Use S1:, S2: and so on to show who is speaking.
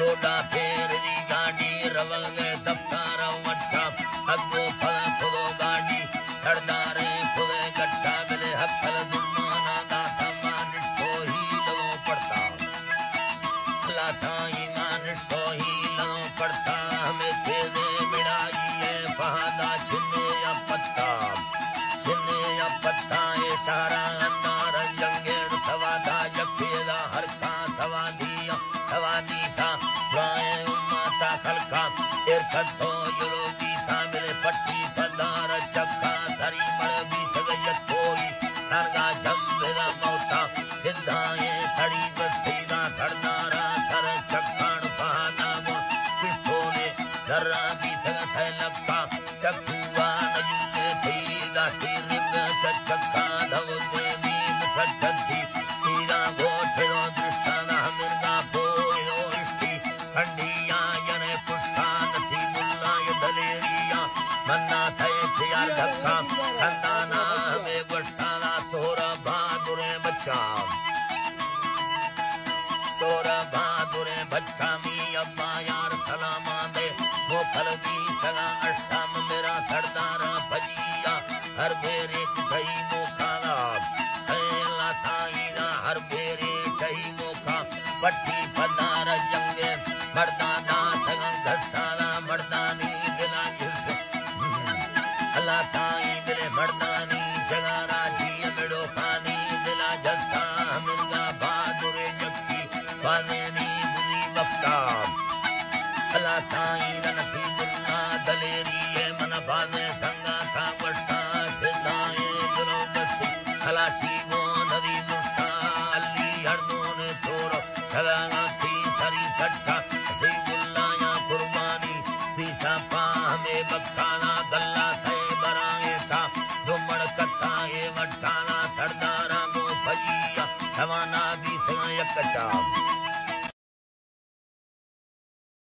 S1: रोडा फेर दी गाड़ी रवल गए दफ्तार मट्ठा अगो फल खुदो गाड़ी सरदारे खुदे गट्ठा मिले हथल दुर्माना दाता मानिष्ठो ही लगो पड़ता अल्लाह साईं मानिष्ठो ही लगो पड़ता हमें तेजे मिड़ाई है फहादा छिन्ने या पत्ता सारा अंदार जंगेर सवादा जखेदा हर का सवादी था गाए माता खलका इरखतो युरोगी था मेरे पट्टी पदार चक्का सरी मर भी तगयतोई सरगा जंबेदा मौता सिद्धाए थड़ी बस्तीदा सरदारा सर चक्कान पहाना वो पिस्तोले दर्रा भी तग सैलका चक्कुआ नजुगे थी दाटी रिब चक्का धवदे बीम सट्टी तीरा गोठो दृष्टाना मिर्गा पोयो इष्टि खंडिया जने पुष्टा नसीबुल्ला ये दलेरिया मन्ना सये छियार धक्का खंदाना में बष्टाना सोरा बहादुरे बच्चा मी अब्बा यार सलामा दे वो फलगी सगा अष्टम मेरा सरदार भजिया हर बेरे कई मोखाला अल्लाह साईं हर बेरे कई मोखा पट्टी पदार जंगे मर्दाना सगा घसाला मर्दानी दिला अल्लाह साईं मेरे मर्दानी जगा राजी मेड़ो खानी दिला जस्ता मिर्गा बहादुरे जक्की बानेनी बुरी वक्ता अल्लाह साईं नसीबुल्ला दलेरी है मन बाने संगा था बस्ता सिद्धाए दुरो बस्ती खलासी वो नदी मुस्ता अल्ली हरदों ने छोरो खलागा थी सरी सट्टा नसीबुल्ला या कुर्बानी पीछा पा हमें बक्ताना गल्ला से बराए था दुमड़ कट्टा ये मट्टाना सरदारा वो भजिया सवाना भी था यकटा